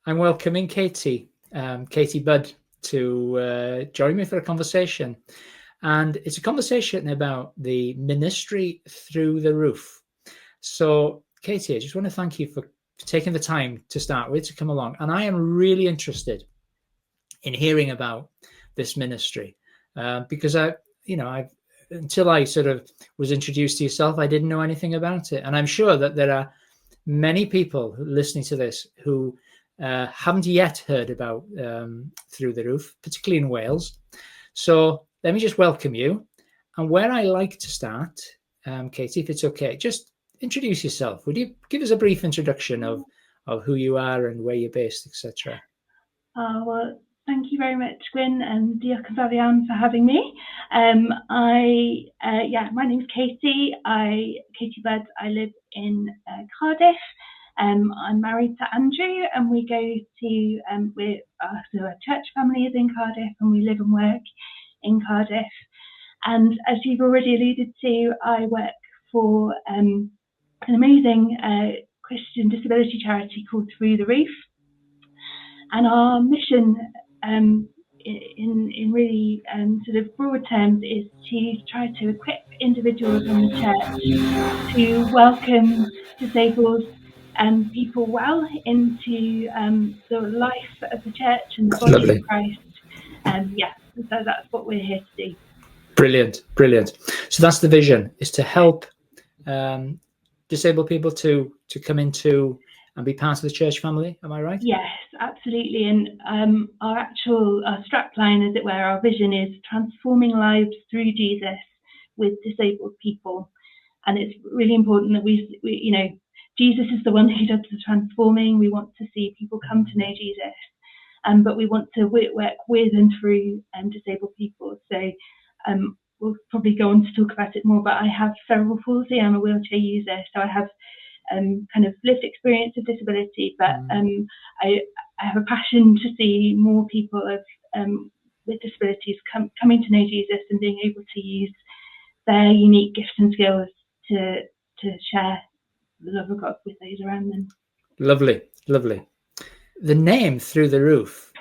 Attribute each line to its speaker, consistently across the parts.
Speaker 1: I'm welcoming Katie Budd to join me for a conversation. And it's a conversation about the ministry through the roof. So, Katie, I just want to thank you for taking the time to start with to come along. And I am really interested in hearing about this ministry because until I sort of was introduced to yourself, I didn't know anything about it. And I'm sure that there are many people listening to this who haven't yet heard about Through the Roof, particularly in Wales. So let me just welcome you. And where I like to start, Katie, if it's okay, just introduce yourself. Would you give us a brief introduction of who you are and where you're based, etc.?
Speaker 2: Well, thank you very much, Gwyn, and diolch yn fawr iawn for having me. My name's Katie. Katie Budd. I live in Cardiff. I'm married to Andrew, and we go to our church family is in Cardiff, and we live and work in Cardiff. And as you've already alluded to, I work for an amazing Christian disability charity called Through the Roof. And our mission, in really sort of broad terms, is to try to equip individuals in the church to welcome disabled people well into the life of the church and the body of Christ. So that's what we're here to do.
Speaker 1: Brilliant. So that's the vision: is to help disabled people to come into and be part of the church family. Am I right?
Speaker 2: Yes, absolutely. And our strapline, as it were, our vision is transforming lives through Jesus with disabled people. And it's really important that we Jesus is the one who does the transforming. We want to see people come to know Jesus, but we want to work with and through disabled people. So we'll probably go on to talk about it more, but I have cerebral palsy. I'm a wheelchair user, so I have kind of lived experience of disability, but I have a passion to see more people with disabilities coming to know Jesus and being able to use their unique gifts and skills to share the love of God with those around them.
Speaker 1: Lovely. The name Through the Roof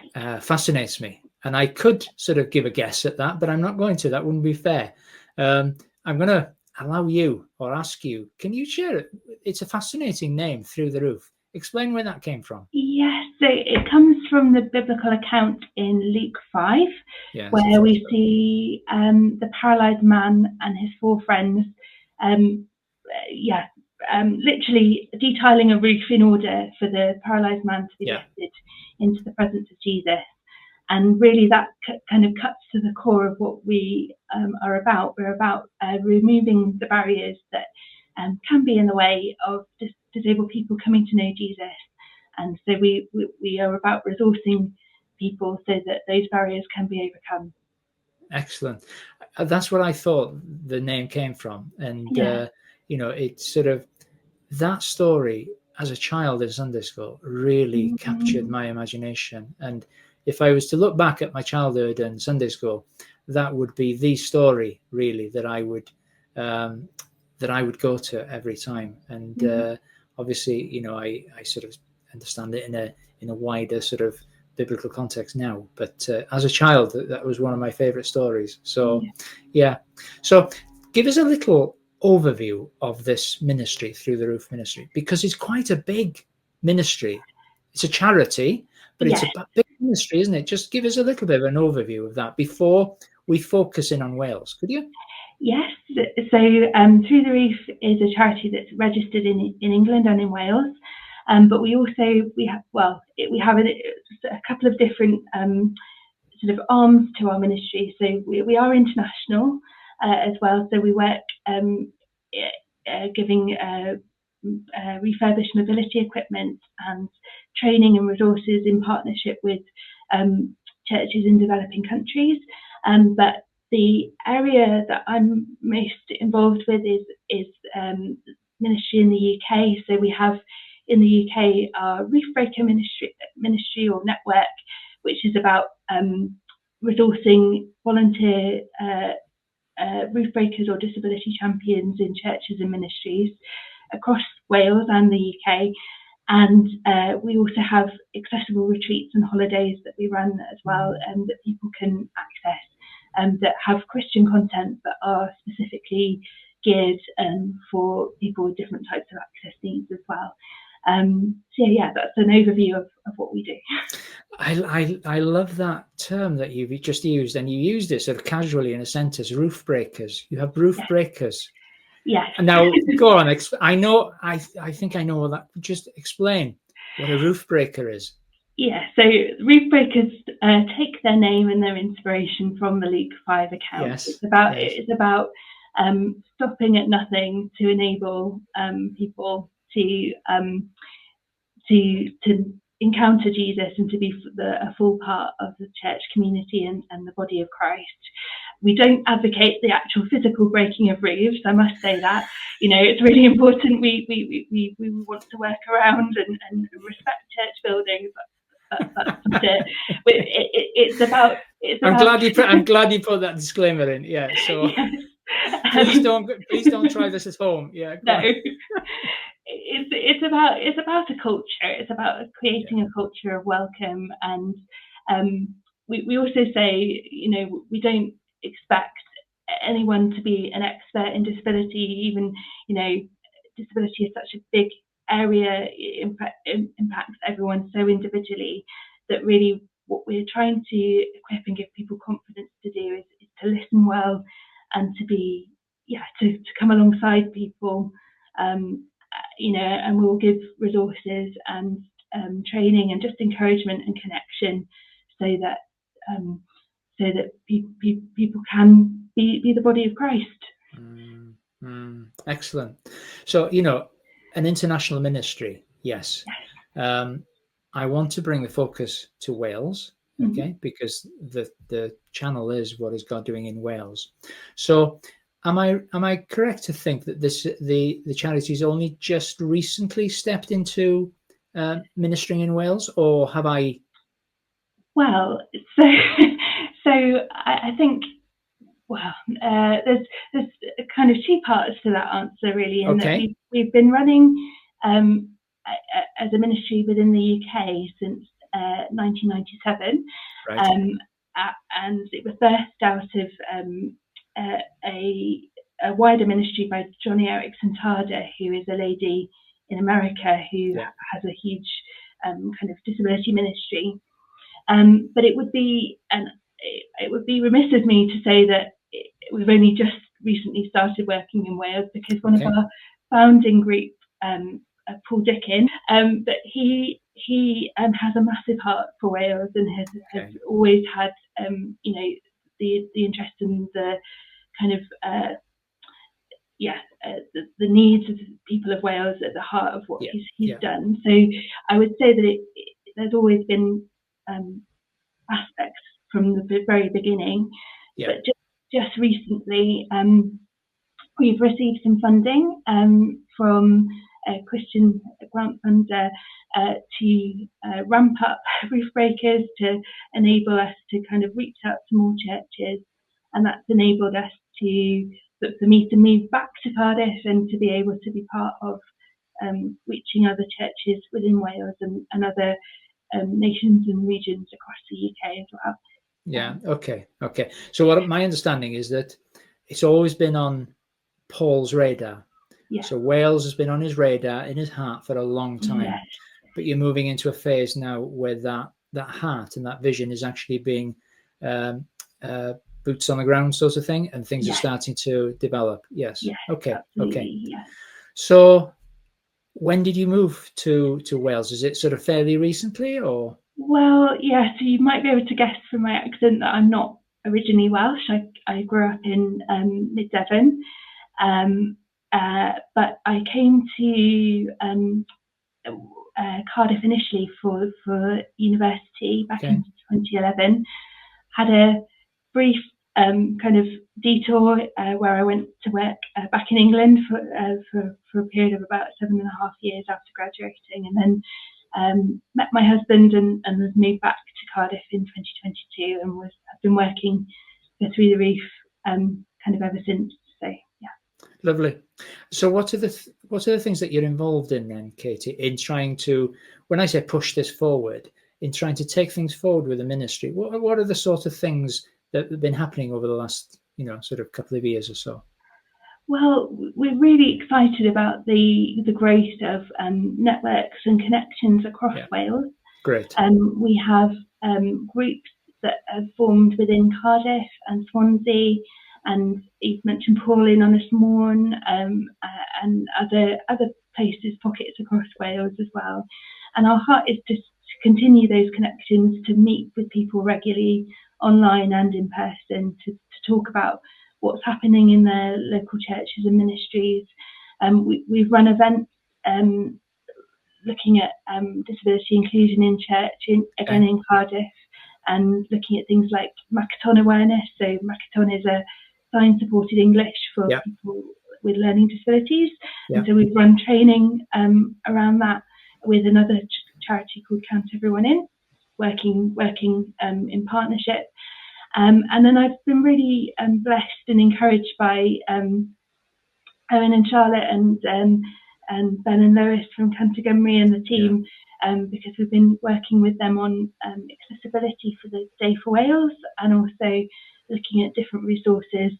Speaker 1: fascinates me, and I could sort of give a guess at that, but I'm not going to. That wouldn't be fair. I'm going to allow you or ask you, can you share it? It's a fascinating name, Through the Roof. Explain where that came from.
Speaker 2: Yes, so it comes from the biblical account in Luke 5, where we see the paralysed man and his 4 friends literally detailing a roof in order for the paralysed man to be lifted into the presence of Jesus. And really that kind of cuts to the core of what we are about. We're about removing the barriers that can be in the way of disabled people coming to know Jesus. And so we are about resourcing people so that those barriers can be overcome.
Speaker 1: Excellent. That's what I thought the name came from. And, it's sort of that story as a child in Sunday school really captured my imagination. And if I was to look back at my childhood and Sunday school, that would be the story really that I would go to every time. And obviously, I sort of understand it in a wider sort of biblical context now. But as a child, that was one of my favorite stories. So, So give us a little overview of this ministry, Through the Roof ministry, because it's quite a big ministry. It's a charity, but it's a big ministry, isn't it? Just give us a little bit of an overview of that before we focus in on Wales, could you?
Speaker 2: Yes. So Through the Roof is a charity that's registered in England and in Wales, but we have a couple of different sort of arms to our ministry. So we are international as well. So we work giving refurbished mobility equipment and training and resources in partnership with churches in developing countries. But the area that I'm most involved with is ministry in the UK. So we have in the UK our Roof Breaker ministry or network, which is about resourcing volunteer roof breakers or disability champions in churches and ministries across Wales and the UK. And we also have accessible retreats and holidays that we run as well, that people can access, that have Christian content that are specifically geared for people with different types of access needs as well. So yeah, that's an overview of what we do.
Speaker 1: I love that term that you've just used, and you used it sort of casually in a sentence. Roof breakers. You have roof breakers.
Speaker 2: Yes.
Speaker 1: And now go on. I know. I think I know that. Just explain what a roof breaker is.
Speaker 2: Yeah. So roof breakers take their name and their inspiration from the Luke 5 account.
Speaker 1: Yes.
Speaker 2: It's about stopping at nothing to enable people to encounter Jesus and to be a full part of the church community and the body of Christ. We don't advocate the actual physical breaking of roofs. I must say that, it's really important. We want to work around and respect church buildings. That's not it. It's about.
Speaker 1: I'm glad you put that disclaimer in. Yeah. So yes. please don't try this at home. Yeah.
Speaker 2: No. It's about a culture. It's about creating a culture of welcome, and we also say, we don't expect anyone to be an expert in disability. Even disability is such a big area. It impacts everyone so individually that really what we're trying to equip and give people confidence to do is to listen well and to be to come alongside people. And we'll give resources and training and just encouragement and connection so that people can be the body of Christ.
Speaker 1: Excellent. So, an international ministry, yes. I want to bring the focus to Wales, okay, because the channel is what is God doing in Wales. So, am I correct to think that the charity's only just recently stepped into ministering in Wales, or have I?
Speaker 2: Well, so I think there's kind of two parts to that answer, really, in that we've been running as a ministry within the UK since 1997,
Speaker 1: right.
Speaker 2: And it was birthed out of a wider ministry by Johnny Erickson Tarder, who is a lady in America who has a huge kind of disability ministry. But it would be remiss of me to say that we've only just recently started working in Wales, because one of our founding group, Paul Dickin, but he has a massive heart for Wales and has always had the interest in the kind of the needs of the people of Wales at the heart of what he's done. So I would say that there's always been aspects from the very beginning, but just recently we've received some funding from a Christian grant funder to ramp up roof breakers, to enable us to kind of reach out to more churches, and that's enabled us for me to move back to Cardiff and to be able to be part of reaching other churches within Wales and other nations and regions across the UK as well.
Speaker 1: Yeah. Okay. So what my understanding is that it's always been on Paul's radar. Yeah. So Wales has been on his radar, in his heart, for a long time. Yes. But you're moving into a phase now where that heart and that vision is actually being boots on the ground sort of thing, and things are starting to develop. Yes. Okay. Absolutely. Okay. Yeah. So when did you move to Wales? Is it sort of fairly recently, or?
Speaker 2: Well, yeah. So you might be able to guess from my accent that I'm not originally Welsh. I grew up in Mid Devon, but I came to Cardiff initially for university back in 2011. Had a brief kind of detour where I went to work back in England for a period of about 7.5 years after graduating, and then met my husband and was moved back to Cardiff in 2022, and have been working for Through the Reef kind of ever since. So yeah.
Speaker 1: Lovely. So what are the things that you're involved in then, Katie, in trying to, when I say push this forward, in trying to take things forward with the ministry? What are the sort of things that have been happening over the last, sort of couple of years or so?
Speaker 2: Well, we're really excited about the growth of networks and connections across Wales.
Speaker 1: Great.
Speaker 2: We have groups that have formed within Cardiff and Swansea, and you've mentioned Pauline on this morn, and other places, pockets across Wales as well. And our heart is to continue those connections, to meet with people regularly online and in person, to talk about what's happening in their local churches and ministries. We've run events looking at disability inclusion in church, again in Cardiff, and looking at things like Makaton awareness. So Makaton is a sign-supported English for people with learning disabilities. And so we've run training around that with another charity called Count Everyone In, working in partnership. And then I've been really blessed and encouraged by Owen and Charlotte and Ben and Lewis from Canterbury and the team, because we've been working with them on accessibility for the Day for Wales, and also looking at different resources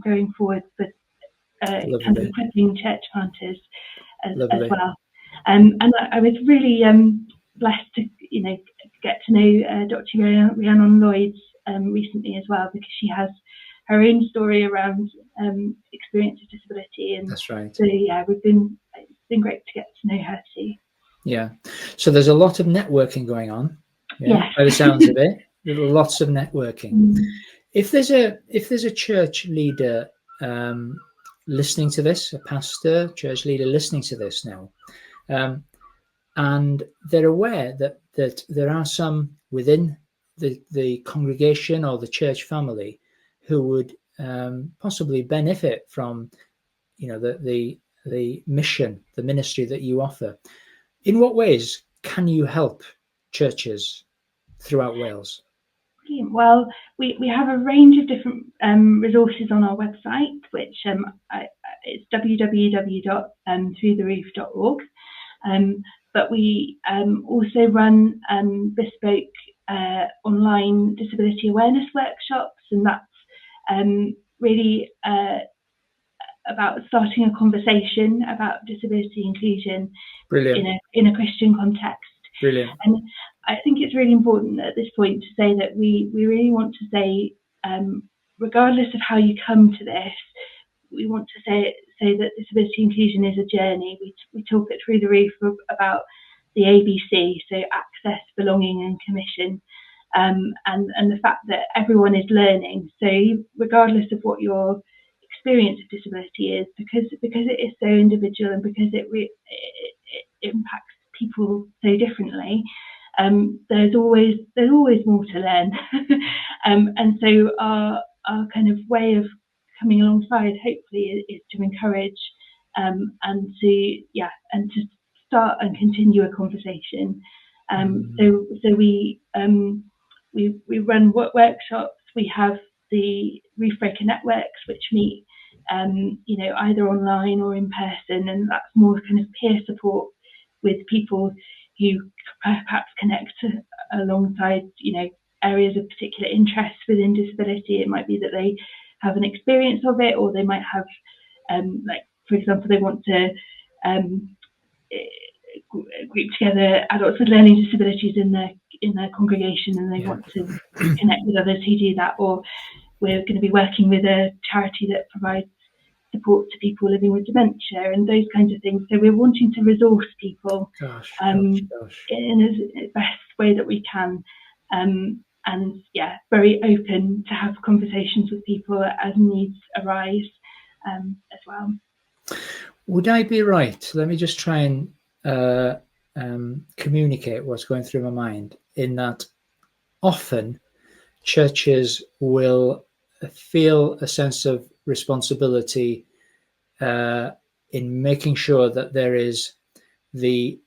Speaker 2: going forward for kind of equipping church planters as well. And I was really blessed to get to know Dr. Rhiannon Lloyd recently as well, because she has her own story around experience of disability. And
Speaker 1: that's right.
Speaker 2: So yeah, it's been great to get to know her too.
Speaker 1: Yeah. So there's a lot of networking going on. Yeah. By the sounds of it, there's lots of networking. If there's a church leader listening to this, a pastor, church leader listening to this now, and they're aware that there are some within the congregation or the church family who would possibly benefit from, the mission, the ministry that you offer. In what ways can you help churches throughout Wales?
Speaker 2: Well, we have a range of different resources on our website, which it's www.throughtheRoof.org. But we also run bespoke online disability awareness workshops, and that's really about starting a conversation about disability inclusion in a Christian context.
Speaker 1: Brilliant.
Speaker 2: And I think it's really important at this point to say that we really want to say, regardless of how you come to this, we want to say that disability inclusion is a journey. We talk it Through the Roof about the ABC, so access, belonging and commission, and the fact that everyone is learning. So regardless of what your experience of disability is, because it is so individual and because it impacts people so differently, there's always more to learn. And so our kind of way of coming alongside, hopefully, is to encourage and to start and continue a conversation. So we run workshops. We have the Roof Breaker networks, which meet either online or in person, and that's more kind of peer support with people who perhaps connect alongside areas of particular interest within disability. It might be that they have an experience of it, or they might have for example, they want to group together adults with learning disabilities in their congregation, and they want to connect with others who do that. Or we're going to be working with a charity that provides support to people living with dementia and those kinds of things. So we're wanting to resource people in the best way that we can, and very open to have conversations with people as needs arise as well.
Speaker 1: Would I be right? Let me just try and communicate what's going through my mind, in that often churches will feel a sense of responsibility in making sure that there is the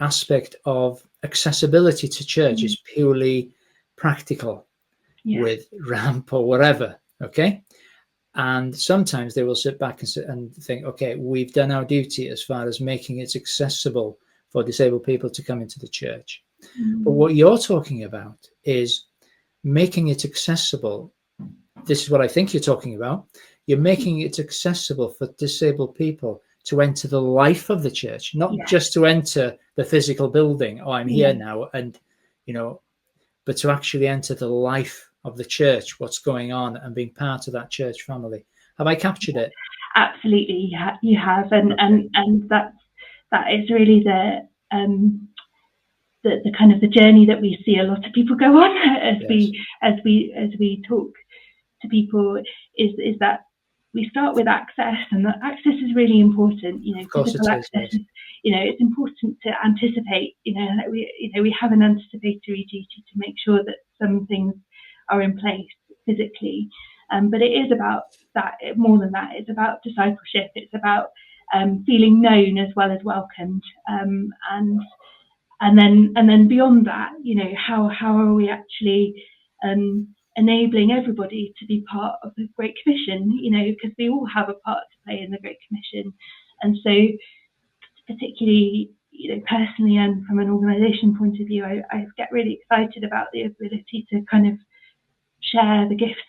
Speaker 1: aspect of accessibility to church is purely practical with ramp or whatever, okay? And sometimes they will sit back and think, okay, we've done our duty as far as making it accessible for disabled people to come into the church. But what you're talking about is making it accessible. This is what I think you're talking about. You're making it accessible for disabled people to enter the life of the church, not just to enter the physical building. Oh, I'm here now, and but to actually enter the life of the church, what's going on, and being part of that church family. Have I captured it?
Speaker 2: Absolutely, you have, and that is really the kind of the journey that we see a lot of people go on as we talk to people, is that we start with access, and that access is really important. Physical access is, it's important to anticipate. We have an anticipatory duty to make sure that some things are in place physically, but it is about that. More than that, it's about discipleship. It's about feeling known as well as welcomed, and then beyond that, how are we actually enabling everybody to be part of the Great Commission, because we all have a part to play in the Great Commission. And so particularly, personally and from an organisation point of view, I get really excited about the ability to kind of share the gifts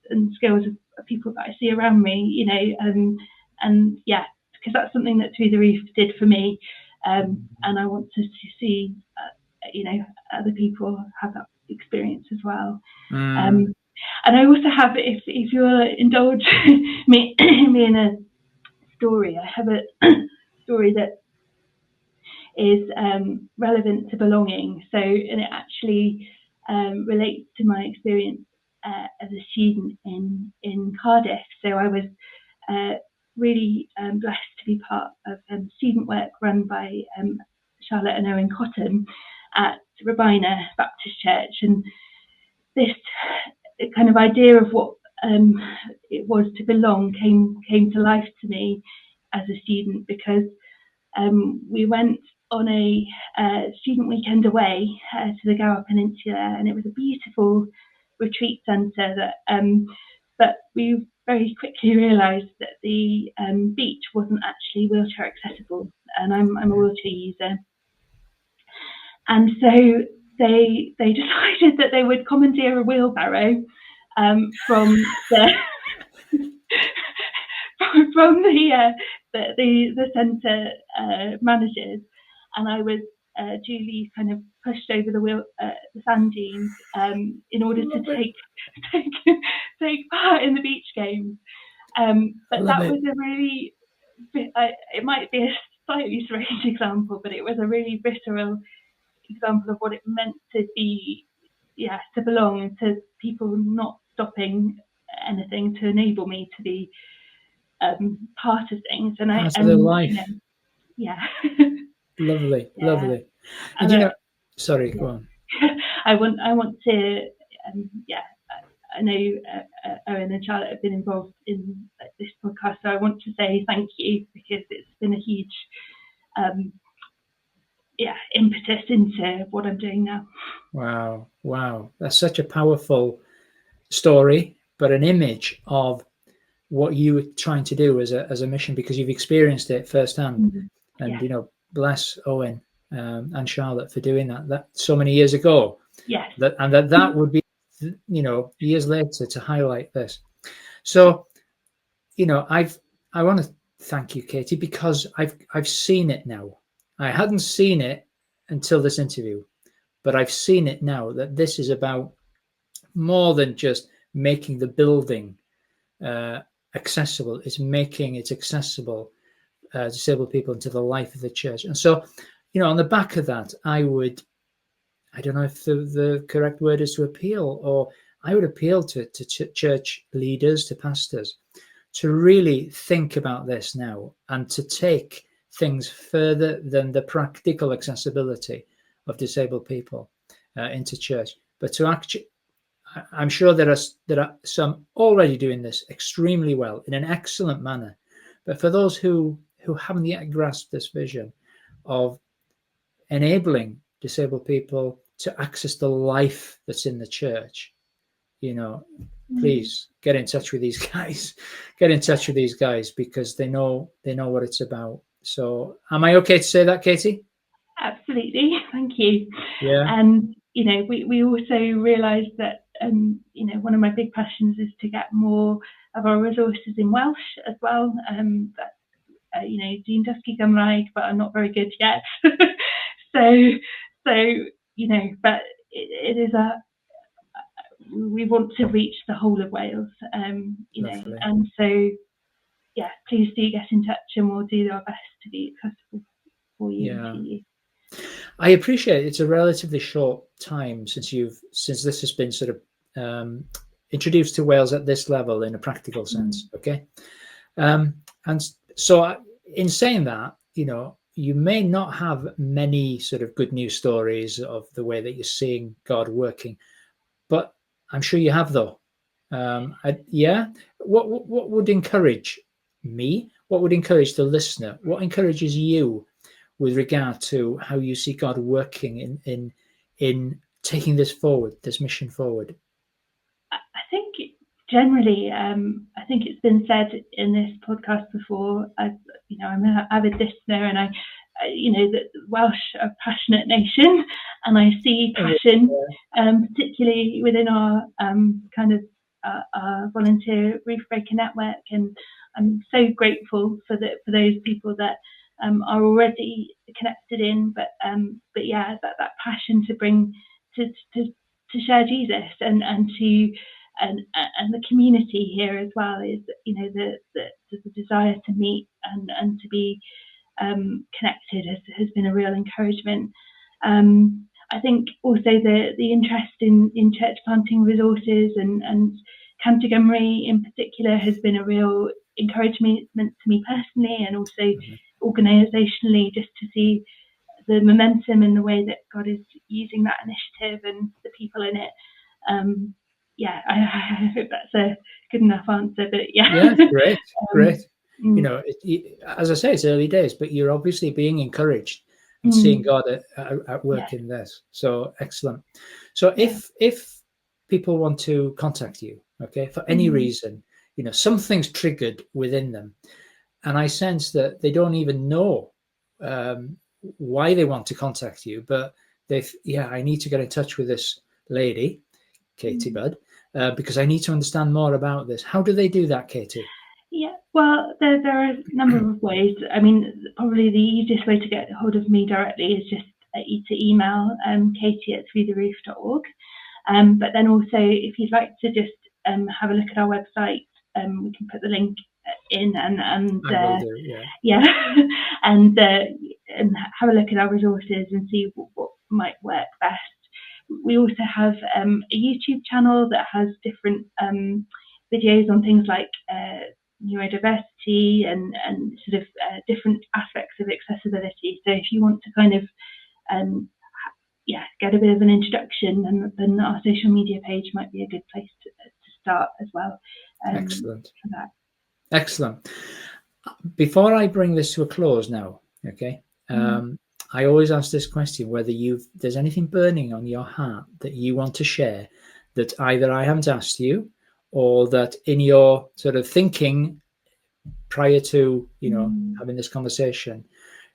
Speaker 2: and skills of people that I see around me, and because that's something that Through the Roof did for me. And I want to see, other people have that experience as well. And I also have, if you'll indulge me in a story, I have a story that is relevant to belonging. And it actually relates to my experience as a student in Cardiff. So I was really blessed to be part of student work run by Charlotte and Owen Cotton at Rabina Baptist Church, and this kind of idea of what it was to belong came to life to me as a student, because we went on a student weekend away to the Gower Peninsula, and it was a beautiful retreat centre but we very quickly realised that the beach wasn't actually wheelchair accessible, and I'm a wheelchair user. And so they decided that they would commandeer a wheelbarrow from the centre managers, and I was duly kind of pushed over the sand dunes in order to take part in the beach games. But that was a really, it might be a slightly strange example, but it was a really visceral example of what it meant to be, to belong, to people not stopping anything to enable me to be part of things. And
Speaker 1: part of their life. Lovely. And sorry, go on.
Speaker 2: I want to, I know Owen and Charlotte have been involved in this podcast, so I want to say thank you, because it's been a huge impetus into what I'm doing now. Wow.
Speaker 1: That's such a powerful story, but an image of what you were trying to do as a mission, because you've experienced it firsthand. And bless Owen and Charlotte for doing that so many years ago.
Speaker 2: Yes.
Speaker 1: That would be, years later, to highlight this. So, I want to thank you, Katie, because I've seen it now. I hadn't seen it until this interview, but I've seen it now, that this is about more than just making the building accessible. It's making it accessible disabled people into the life of the church. And so, on the back of that, I don't know if the correct word is to appeal, or I would appeal to church leaders, to pastors, to really think about this now, and to take things further than the practical accessibility of disabled people into church, but to actually, I'm sure there are some already doing this extremely well in an excellent manner, but for those who haven't yet grasped this vision of enabling disabled people to access the life that's in the church, please get in touch with these guys. Get in touch with these guys because they know what it's about. So, am I okay to say that, Katie?
Speaker 2: Absolutely, thank you.
Speaker 1: Yeah.
Speaker 2: And we also realise that one of my big passions is to get more of our resources in Welsh as well. That Dwi'n dysgu Gymraeg, but I'm not very good yet. so but it is we want to reach the whole of Wales, and so yeah, please do get in touch, and we'll do our best to be accessible for you and to you.
Speaker 1: I appreciate it's a relatively short time since this has been sort of introduced to Wales at this level in a practical sense. Okay, and so in saying that, you may not have many sort of good news stories of the way that you're seeing God working, but I'm sure you have, though. What would encourage me? What would encourage the listener? What encourages you with regard to how you see God working in taking this mission forward?
Speaker 2: I think generally, I think it's been said in this podcast before. I'm an avid listener, and that Welsh are a passionate nation, and I see passion, particularly within our kind of our volunteer roof breaker network, and I'm so grateful for those people that are already connected in, but yeah, that passion to bring to share Jesus and the community here as well is the desire to meet and to be connected has been a real encouragement. I think also the interest in church planting resources and Cantor Gymru in particular has been a real encouragement to me personally, and also organisationally, just to see the momentum and the way that God is using that initiative and the people in it. I hope that's a good enough answer, but
Speaker 1: yeah, great. As I say, it's early days, but you're obviously being encouraged and seeing God at work in this. So excellent. So if people want to contact you, okay, for any reason, something's triggered within them, and I sense that they don't even know why they want to contact you, but I need to get in touch with this lady, Katie Budd, because I need to understand more about this. How do they do that, Katie?
Speaker 2: Yeah, well, there are a number of ways. I mean, probably the easiest way to get hold of me directly is just to email katie@throughtheroof.org. But then also, if you'd like to just have a look at our website, we can put the link in and
Speaker 1: I will do,
Speaker 2: and have a look at our resources and see what might work best. We also have a YouTube channel that has different videos on things like neurodiversity and sort of different aspects of accessibility. So if you want to kind of get a bit of an introduction, then our social media page might be a good place to start as well.
Speaker 1: Excellent.
Speaker 2: For that.
Speaker 1: Excellent. Before I bring this to a close now, okay, I always ask this question, whether there's anything burning on your heart that you want to share that either I haven't asked you, or that in your sort of thinking prior to having this conversation.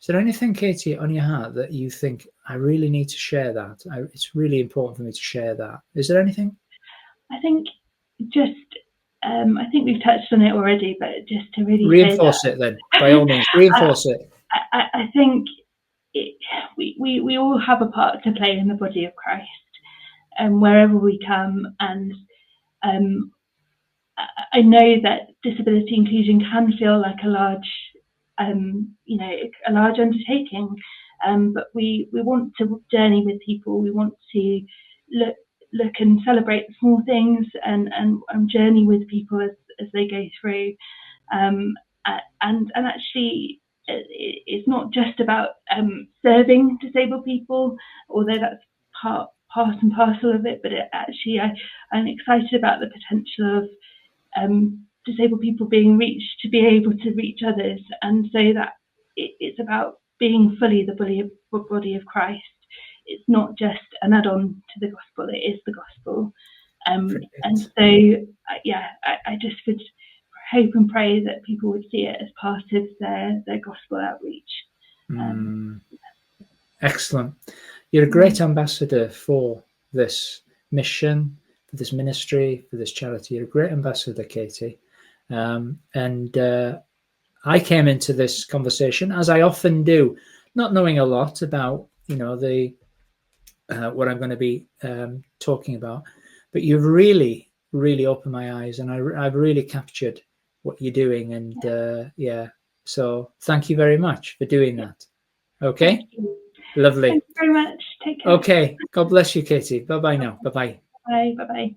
Speaker 1: Is there anything, Katie, on your heart that you think I really need to share that? It's really important for me to share that. Is there anything?
Speaker 2: I think just I think we've touched on it already, but just to really
Speaker 1: reinforce it, then by all means, reinforce it.
Speaker 2: I think we all have a part to play in the body of Christ, and wherever we come. And I know that disability inclusion can feel like a large, a large undertaking, but we want to journey with people. We want to look and celebrate the small things and journey with people as they go through. And actually, it's not just about serving disabled people, although that's part and parcel of it. But I'm excited about the potential of disabled people being reached to be able to reach others, and so that it's about being fully the body of Christ. It's not just an add-on to the gospel; it is the gospel. And so, yeah, I just would hope and pray that people would see it as part of their gospel outreach.
Speaker 1: Excellent. You're a great ambassador for this mission, for this ministry, for this charity. You're a great ambassador, Katie. And I came into this conversation, as I often do, not knowing a lot about, the what I'm going to be talking about, but you've really, really opened my eyes, and I've really captured what you're doing. And so thank you very much for doing that. Okay, lovely.
Speaker 2: Thank you very much. Take care.
Speaker 1: Okay, God bless you, Katie. Bye bye now. Bye bye.
Speaker 2: Bye. Bye bye.